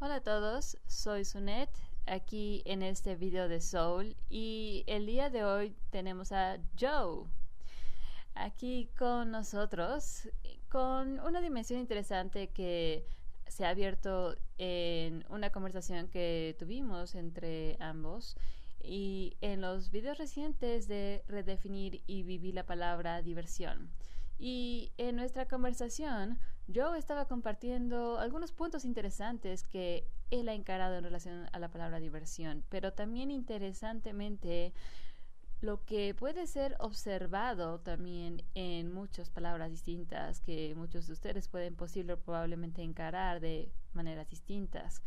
Hola a todos, soy Sunet, aquí en este video de Soul y el día de hoy tenemos a Joe aquí con nosotros con una dimensión interesante que se ha abierto en una conversación que tuvimos entre ambos y en los videos recientes de redefinir y vivir la palabra diversión. Y en nuestra conversación, yo estaba compartiendo algunos puntos interesantes que él ha encarado en relación a la palabra diversión, pero también interesantemente lo que puede ser observado también en muchas palabras distintas que muchos de ustedes pueden posible probablemente encarar de maneras distintas.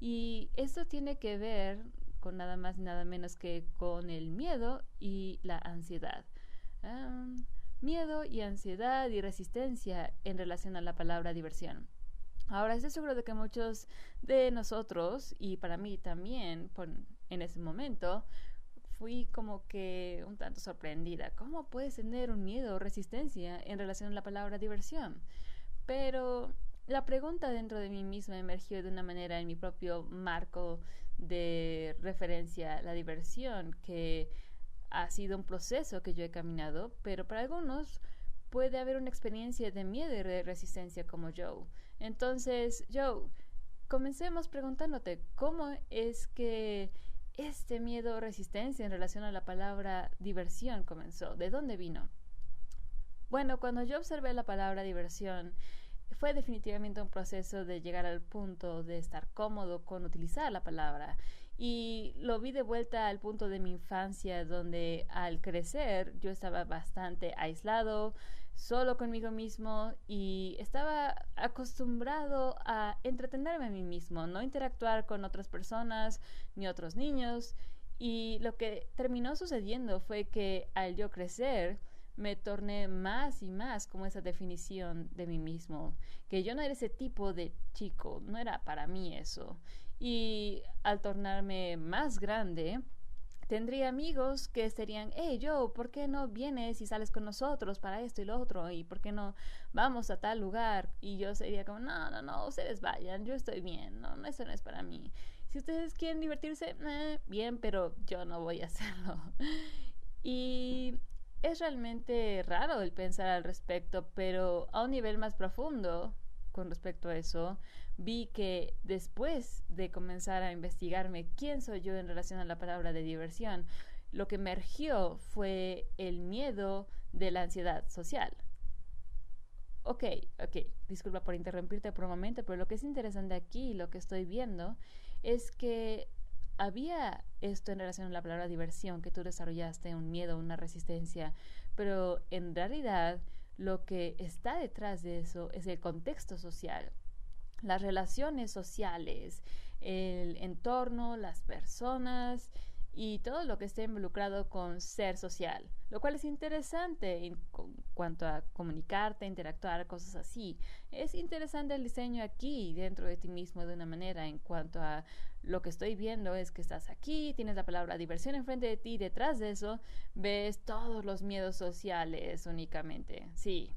Y esto tiene que ver con nada más y nada menos que con el miedo y la ansiedad. Um, Miedo y ansiedad y resistencia en relación a la palabra diversión. Ahora estoy seguro de que muchos de nosotros, y para mí también en ese momento, fui como que un tanto sorprendida. ¿Cómo puedes tener un miedo o resistencia en relación a la palabra diversión? Pero la pregunta dentro de mí misma emergió de una manera en mi propio marco de referencia a la diversión, que ha sido un proceso que yo he caminado, pero para algunos puede haber una experiencia de miedo y de resistencia como Joe. Entonces, Joe, comencemos preguntándote cómo es que este miedo o resistencia en relación a la palabra diversión comenzó. ¿De dónde vino? Bueno, cuando yo observé la palabra diversión, fue definitivamente un proceso de llegar al punto de estar cómodo con utilizar la palabra. Y lo vi de vuelta al punto de mi infancia, donde al crecer yo estaba bastante aislado, solo conmigo mismo, y estaba acostumbrado a entretenerme a mí mismo, no interactuar con otras personas ni otros niños. Y lo que terminó sucediendo fue que al yo crecer, me torné más y más como esa definición de mí mismo, que yo no era ese tipo de chico, no era para mí eso. Y al tornarme más grande, tendría amigos que serían, hey Joe, ¿por qué no vienes y sales con nosotros para esto y lo otro? ¿Y por qué no vamos a tal lugar? Y yo sería como, no, no, no, ustedes vayan, yo estoy bien, no, eso no es para mí. Si ustedes quieren divertirse, bien, pero yo no voy a hacerlo. Y es realmente raro el pensar al respecto, pero a un nivel más profundo con respecto a eso, vi que después de comenzar a investigarme quién soy yo en relación a la palabra de diversión, lo que emergió fue el miedo de la ansiedad social. Ok, disculpa por interrumpirte por un momento, pero lo que es interesante aquí, lo que estoy viendo, es que había esto en relación a la palabra diversión, que tú desarrollaste un miedo, una resistencia, pero en realidad lo que está detrás de eso es el contexto social, las relaciones sociales, el entorno, las personas y todo lo que esté involucrado con ser social, lo cual es interesante en cuanto a comunicarte, interactuar, cosas así. Es interesante el diseño aquí dentro de ti mismo de una manera en cuanto a lo que estoy viendo es que estás aquí, tienes la palabra diversión enfrente de ti, detrás de eso ves todos los miedos sociales únicamente. Sí.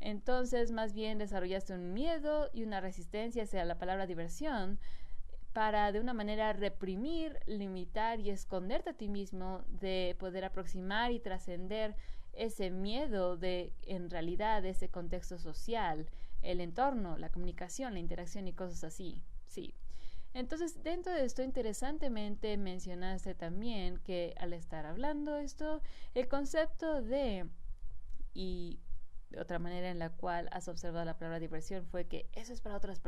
Entonces, más bien desarrollaste un miedo y una resistencia hacia la palabra diversión para de una manera reprimir, limitar y esconderte a ti mismo de poder aproximar y trascender ese miedo de, en realidad, ese contexto social, el entorno, la comunicación, la interacción y cosas así. Sí. Entonces, dentro de esto, interesantemente mencionaste también que al estar hablando esto, el concepto de y otra manera en la cual has observado la palabra diversión fue que eso es para otras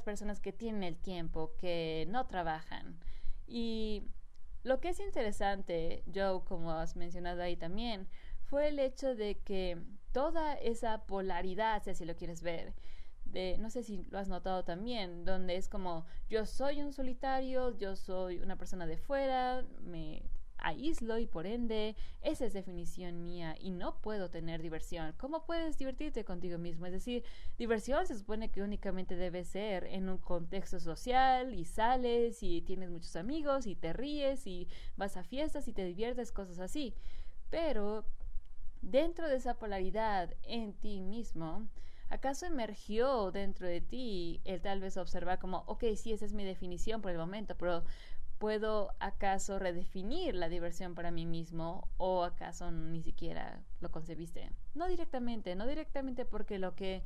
personas que tienen el tiempo, que no trabajan. Y lo que es interesante, Joe, como has mencionado ahí también, fue el hecho de que toda esa polaridad, si así lo quieres ver, de, no sé si lo has notado también, donde es como yo soy un solitario, yo soy una persona de fuera, me aíslo y por ende esa es definición mía y no puedo tener diversión. ¿Cómo puedes divertirte contigo mismo? Es decir, diversión se supone que únicamente debe ser en un contexto social y sales y tienes muchos amigos y te ríes y vas a fiestas y te diviertes, cosas así. Pero dentro de esa polaridad en ti mismo ¿Acaso emergió dentro de ti el tal vez observar como, ok, sí, esa es mi definición por el momento, pero ¿puedo acaso redefinir la diversión para mí mismo o acaso ni siquiera lo concebiste? No directamente porque lo que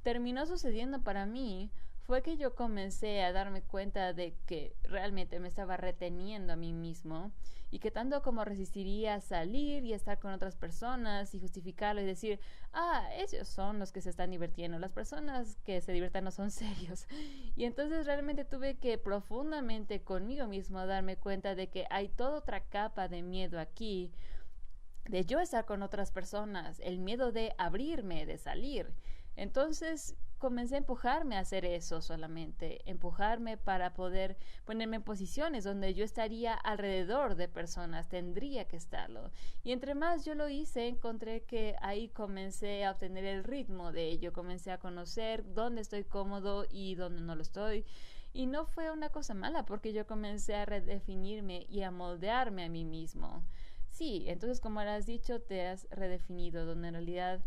terminó sucediendo para mí fue que yo comencé a darme cuenta de que realmente me estaba reteniendo a mí mismo y que tanto como resistiría salir y estar con otras personas y justificarlo y decir, ellos son los que se están divirtiendo, las personas que se divierten no son serios. Y entonces realmente tuve que profundamente conmigo mismo darme cuenta de que hay toda otra capa de miedo aquí, de yo estar con otras personas, el miedo de abrirme, de salir. Entonces comencé a empujarme a hacer eso solamente, empujarme para poder ponerme en posiciones donde yo estaría alrededor de personas, tendría que estarlo. Y entre más yo lo hice, encontré que ahí comencé a obtener el ritmo de ello, comencé a conocer dónde estoy cómodo y dónde no lo estoy. Y no fue una cosa mala porque yo comencé a redefinirme y a moldearme a mí mismo. Sí, entonces como has dicho, te has redefinido, donde en realidad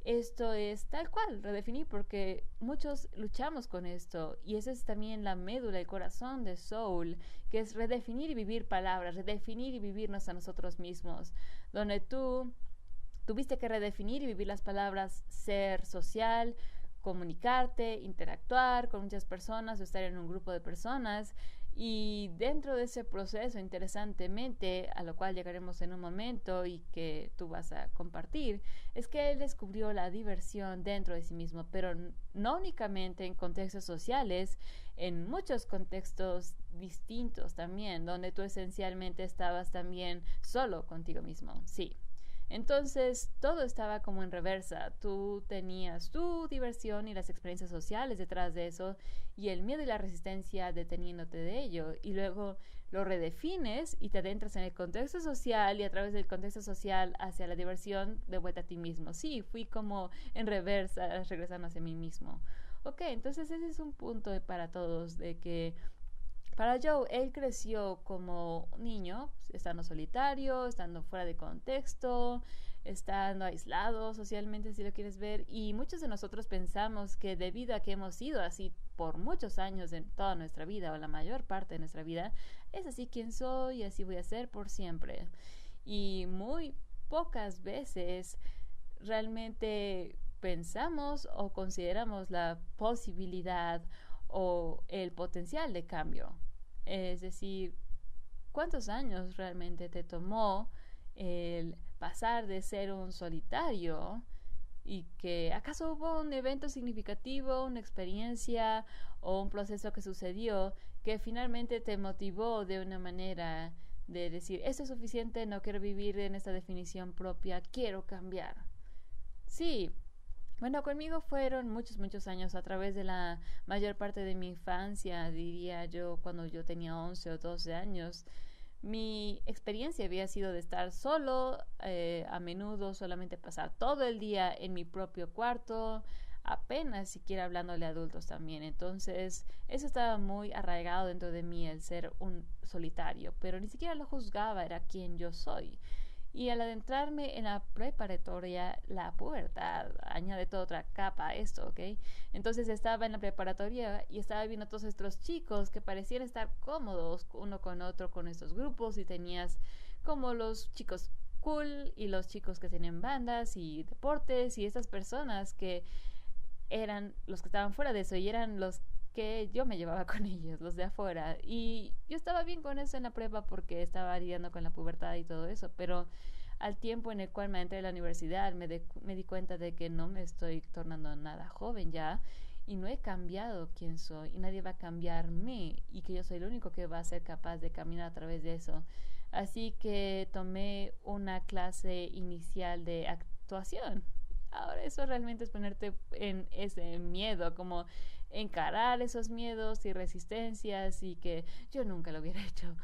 esto es tal cual, redefinir, porque muchos luchamos con esto y esa es también la médula, el corazón de Soul, que es redefinir y vivir palabras, redefinir y vivirnos a nosotros mismos, donde tú tuviste que redefinir y vivir las palabras ser social, comunicarte, interactuar con muchas personas o estar en un grupo de personas. Y dentro de ese proceso, interesantemente, a lo cual llegaremos en un momento y que tú vas a compartir, es que él descubrió la diversión dentro de sí mismo, pero no únicamente en contextos sociales, en muchos contextos distintos también, donde tú esencialmente estabas también solo contigo mismo. Sí. Entonces todo estaba como en reversa. Tú tenías tu diversión y las experiencias sociales detrás de eso y el miedo y la resistencia deteniéndote de ello. Y luego lo redefines y te adentras en el contexto social y a través del contexto social hacia la diversión de vuelta a ti mismo. Sí, fui como en reversa, regresando hacia mí mismo. Ok, entonces ese es un punto para todos de que para Joe, él creció como niño, estando solitario, estando fuera de contexto, estando aislado socialmente, si lo quieres ver, y muchos de nosotros pensamos que debido a que hemos sido así por muchos años en toda nuestra vida, o la mayor parte de nuestra vida, es así quien soy y así voy a ser por siempre. Y muy pocas veces realmente pensamos o consideramos la posibilidad o el potencial de cambio. Es decir, ¿cuántos años realmente te tomó el pasar de ser un solitario y que acaso hubo un evento significativo, una experiencia o un proceso que sucedió que finalmente te motivó de una manera de decir, esto es suficiente, no quiero vivir en esta definición propia, quiero cambiar? Sí, bueno, conmigo fueron muchos años a través de la mayor parte de mi infancia, diría yo, cuando yo tenía 11 o 12 años. Mi experiencia había sido de estar solo, a menudo solamente pasar todo el día en mi propio cuarto, apenas siquiera hablándole a adultos también. Entonces, eso estaba muy arraigado dentro de mí, el ser un solitario, pero ni siquiera lo juzgaba, era quien yo soy. Y al adentrarme en la preparatoria, la pubertad añade toda otra capa a esto, ¿ok? Entonces estaba en la preparatoria y estaba viendo a todos estos chicos que parecían estar cómodos uno con otro con estos grupos y tenías como los chicos cool y los chicos que tienen bandas y deportes y estas personas que eran los que estaban fuera de eso y eran los que yo me llevaba con ellos, los de afuera. Y yo estaba bien con eso en la prepa porque estaba lidiando con la pubertad y todo eso, pero al tiempo en el cual me entré a la universidad me di cuenta de que no me estoy tornando nada joven ya y no he cambiado quién soy y nadie va a cambiarme y que yo soy el único que va a ser capaz de caminar a través de eso. Así que tomé una clase inicial de actuación. Ahora eso realmente es ponerte en ese miedo, como encarar esos miedos y resistencias y que yo nunca lo hubiera hecho.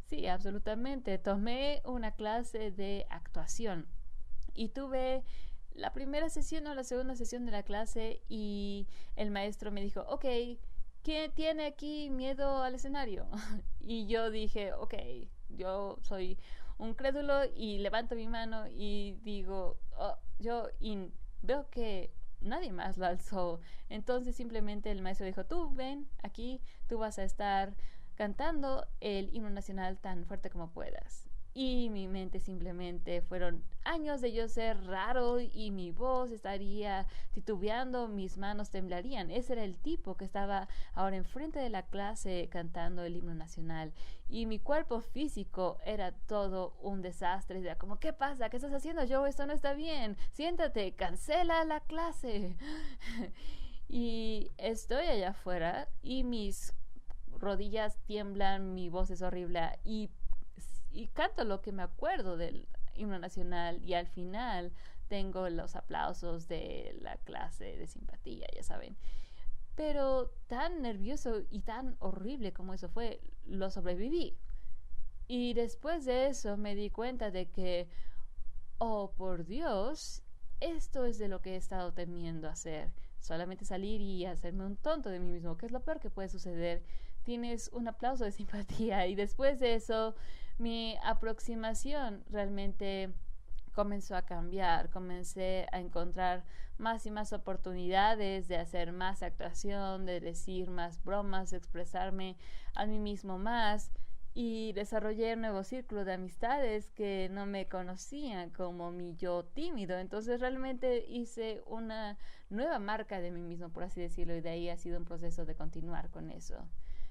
Sí, absolutamente. Tomé una clase de actuación y tuve la primera sesión o la segunda sesión de la clase y el maestro me dijo, ok, ¿quién tiene aquí miedo al escenario? Y yo dije, ok, yo soy un crédulo y levanto mi mano y digo, yo veo que nadie más lo alzó. Entonces simplemente el maestro dijo, tú ven aquí, tú vas a estar cantando el himno nacional tan fuerte como puedas. Y mi mente simplemente fueron años de yo ser raro y mi voz estaría titubeando, mis manos temblarían. Ese era el tipo que estaba ahora enfrente de la clase cantando el himno nacional. Y mi cuerpo físico era todo un desastre. Era como, ¿qué pasa? ¿Qué estás haciendo, Joe? Esto no está bien. Siéntate, cancela la clase. Y estoy allá afuera y mis rodillas tiemblan, mi voz es horrible y canto lo que me acuerdo del himno nacional y al final tengo los aplausos de la clase de simpatía, ya saben. Pero tan nervioso y tan horrible como eso fue, lo sobreviví. Y después de eso me di cuenta de que, oh por Dios, esto es de lo que he estado temiendo hacer. Solamente salir y hacerme un tonto de mí mismo, que es lo peor que puede suceder. Tienes un aplauso de simpatía y después de eso mi aproximación realmente comenzó a cambiar. Comencé a encontrar más y más oportunidades de hacer más actuación, de decir más bromas, de expresarme a mí mismo más y desarrollé un nuevo círculo de amistades que no me conocían como mi yo tímido. Entonces realmente hice una nueva marca de mí mismo, por así decirlo, y de ahí ha sido un proceso de continuar con eso.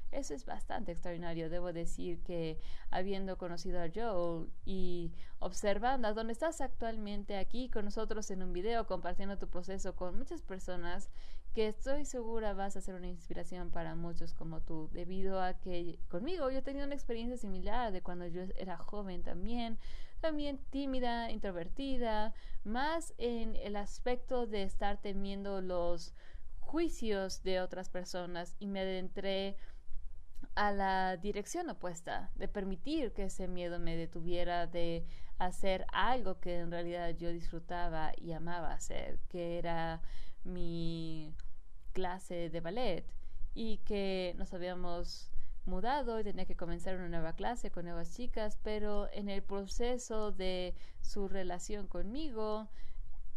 Eso es bastante extraordinario. Debo decir que habiendo conocido a Joel y observando a dónde estás actualmente aquí con nosotros en un video, compartiendo tu proceso con muchas personas, que estoy segura vas a ser una inspiración para muchos como tú, debido a que conmigo yo he tenido una experiencia similar de cuando yo era joven también tímida, introvertida, más en el aspecto de estar temiendo los juicios de otras personas y me adentré a la dirección opuesta, de permitir que ese miedo me detuviera de hacer algo que en realidad yo disfrutaba y amaba hacer, que era mi clase de ballet y que nos habíamos mudado y tenía que comenzar una nueva clase con nuevas chicas, pero en el proceso de su relación conmigo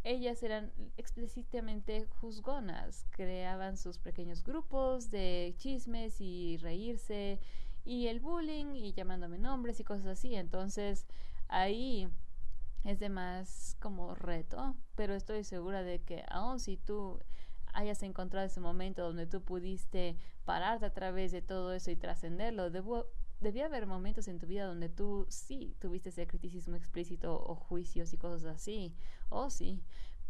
ellas eran explícitamente juzgonas, creaban sus pequeños grupos de chismes y reírse y el bullying y llamándome nombres y cosas así. Entonces ahí es de más como reto, pero estoy segura de que aun si tú hayas encontrado ese momento donde tú pudiste pararte a través de todo eso y trascenderlo, debía haber momentos en tu vida donde tú sí tuviste ese criticismo explícito o juicios y cosas así, o sí.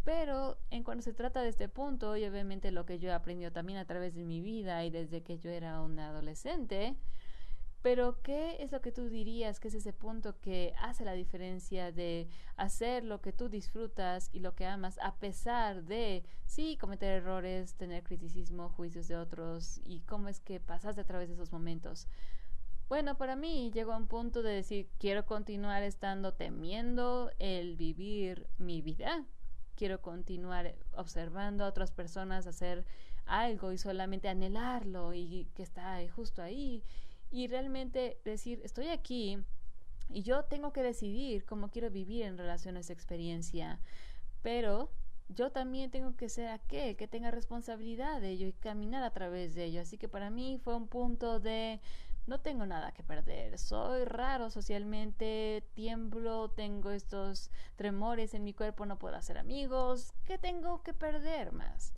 Pero en cuando se trata de este punto, y obviamente lo que yo he aprendido también a través de mi vida y desde que yo era una adolescente, pero ¿qué es lo que tú dirías que es ese punto que hace la diferencia de hacer lo que tú disfrutas y lo que amas a pesar de, sí, cometer errores, tener criticismo, juicios de otros y cómo es que pasaste a través de esos momentos? Bueno, para mí llegó a un punto de decir, quiero continuar estando temiendo el vivir mi vida. Quiero continuar observando a otras personas hacer algo y solamente anhelarlo y que está justo ahí. Y realmente decir, estoy aquí y yo tengo que decidir cómo quiero vivir en relación a esa experiencia. Pero yo también tengo que ser aquel que tenga responsabilidad de ello y caminar a través de ello. Así que para mí fue un punto de no tengo nada que perder, soy raro socialmente, tiemblo, tengo estos tremores en mi cuerpo, no puedo hacer amigos, ¿qué tengo que perder más?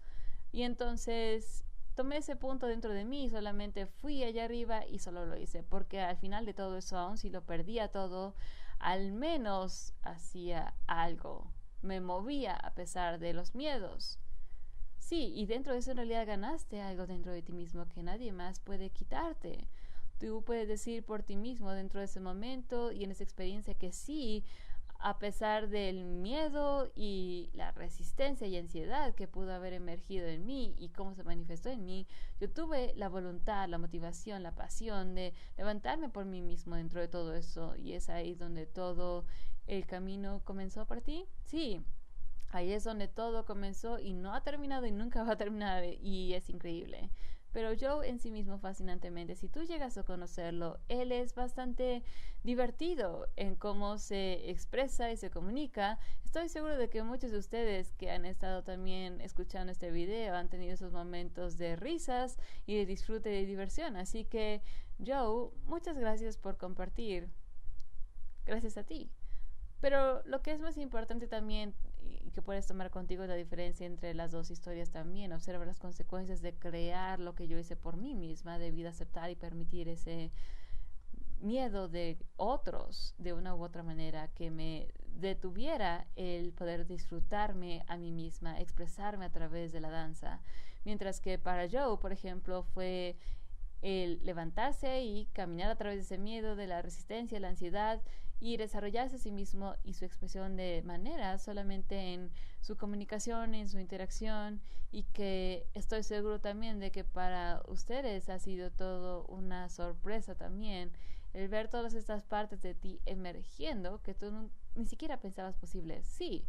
Y entonces tomé ese punto dentro de mí, solamente fui allá arriba y solo lo hice, porque al final de todo eso, aun si lo perdía todo, al menos hacía algo, me movía a pesar de los miedos. Sí, y dentro de eso en realidad ganaste algo dentro de ti mismo que nadie más puede quitarte. Tú puedes decir por ti mismo dentro de ese momento y en esa experiencia que sí, a pesar del miedo y la resistencia y ansiedad que pudo haber emergido en mí y cómo se manifestó en mí, yo tuve la voluntad, la motivación, la pasión de levantarme por mí mismo dentro de todo eso y es ahí donde todo el camino comenzó para ti. Sí, ahí es donde todo comenzó y no ha terminado y nunca va a terminar y es increíble. pero Joe en sí mismo fascinantemente, si tú llegas a conocerlo, él es bastante divertido en cómo se expresa y se comunica. Estoy seguro de que muchos de ustedes que han estado también escuchando este video han tenido esos momentos de risas y de disfrute y de diversión. Así que, Joe, muchas gracias por compartir. Gracias a ti. Pero lo que es más importante también y que puedes tomar contigo es la diferencia entre las dos historias también. Observa las consecuencias de crear lo que yo hice por mí misma, de aceptar y permitir ese miedo de otros de una u otra manera que me detuviera el poder disfrutarme a mí misma, expresarme a través de la danza. Mientras que para Joe, por ejemplo, fue el levantarse y caminar a través de ese miedo, de la resistencia, la ansiedad y desarrollarse a sí mismo y su expresión de manera solamente en su comunicación, en su interacción, y que estoy seguro también de que para ustedes ha sido todo una sorpresa también el ver todas estas partes de ti emergiendo que tú ni siquiera pensabas posibles. Sí,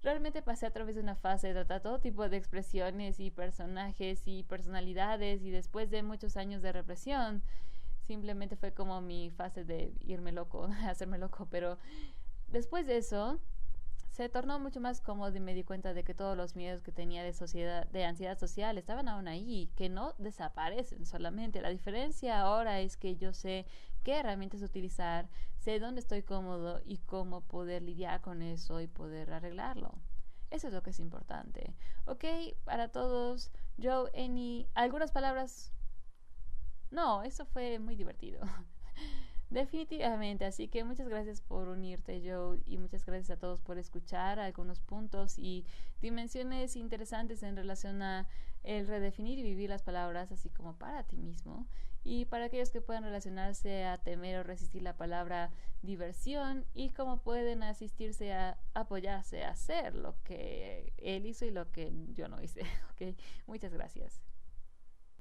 realmente pasé a través de una fase de tratar todo tipo de expresiones y personajes y personalidades, y después de muchos años de represión, simplemente fue como mi fase de irme loco, hacerme loco, pero después de eso se tornó mucho más cómodo y me di cuenta de que todos los miedos que tenía de sociedad, de ansiedad social, estaban aún ahí, que no desaparecen solamente. La diferencia ahora es que yo sé qué herramientas utilizar, sé dónde estoy cómodo y cómo poder lidiar con eso y poder arreglarlo. Eso es lo que es importante. Ok, para todos, Joe, algunas palabras. No, eso fue muy divertido. Definitivamente, así que muchas gracias por unirte, Joe, y muchas gracias a todos por escuchar algunos puntos y dimensiones interesantes en relación a el redefinir y vivir las palabras, así como para ti mismo, y para aquellos que puedan relacionarse a temer o resistir la palabra diversión y cómo pueden asistirse a apoyarse a hacer lo que él hizo y lo que yo no hice. Okay, muchas gracias.